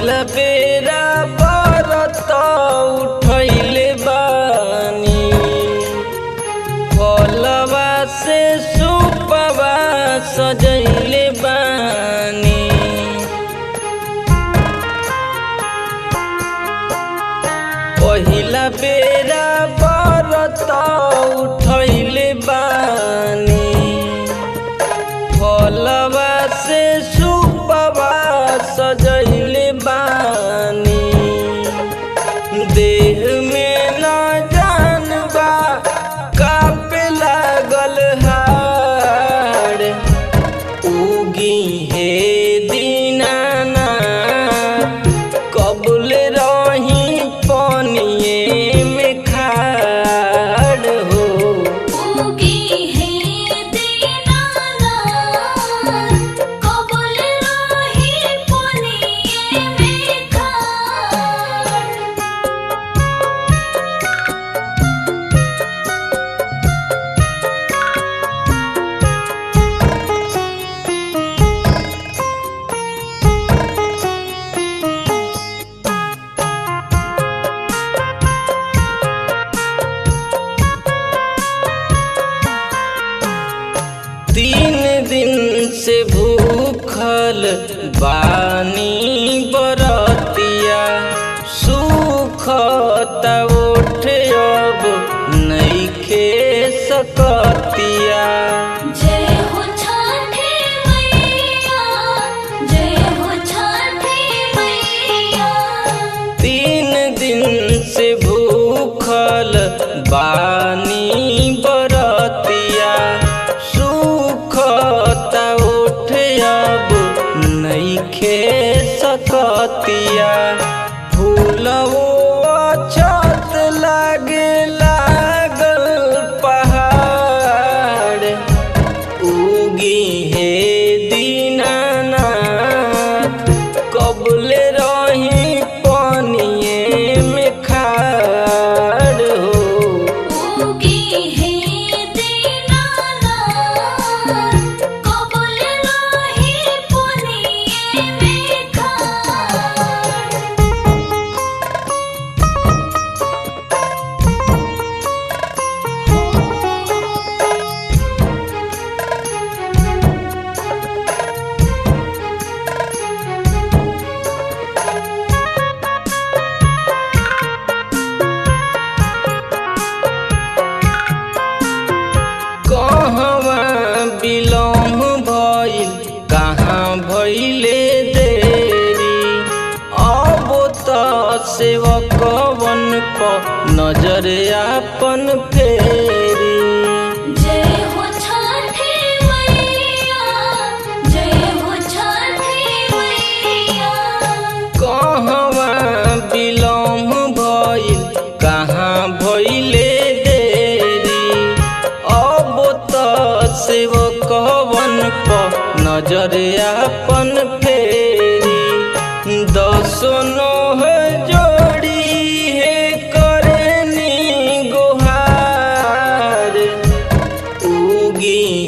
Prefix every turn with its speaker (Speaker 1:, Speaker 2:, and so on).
Speaker 1: पहिला बेरा व्रत उठैले बानी, फलवा से सुपवा सजैले बानी। पहिला बेरा व्रत उठैले बानी, फलवा से सुपवा सजैले बानी। देह में न जानबा कांपे लागल हाड़, उगी हे दीनानाथ कबूल रही पनिये में खाड़ हो।
Speaker 2: उगी हे दीनानाथ कबूल रही पनिये में खाड़।
Speaker 1: 3 दिन से भूखल बानी बरतिया, सुखता ओठे अब नइखे सकतिया।
Speaker 2: जय हो छठी मैया, जय हो छठी मैया।
Speaker 1: 3 दिन से भूखल बानी बरतिया, सुखता ओठे अब नइखे सकतिया। फूलवो अछत लागे लागल पहाड़, उगी हे दीनानाथ कबूल रही पनिये में खाड़ हो।
Speaker 2: उगी हे दीनानाथ कबूल रही पनिये में खाड़।
Speaker 1: कहवा विलम्ब भइल कहाँ भइले देरी, अब त सेवकवन प नजर आपन फेरी।
Speaker 2: जय हो छठी मैया, जय हो छठी मैया।
Speaker 1: कहवा विलम्ब भइल कहाँ भइले देरी, अब त सेवकवन प नजर आपन फेरी। 10 नोह जोड़ी हे करनी गुहार, उगी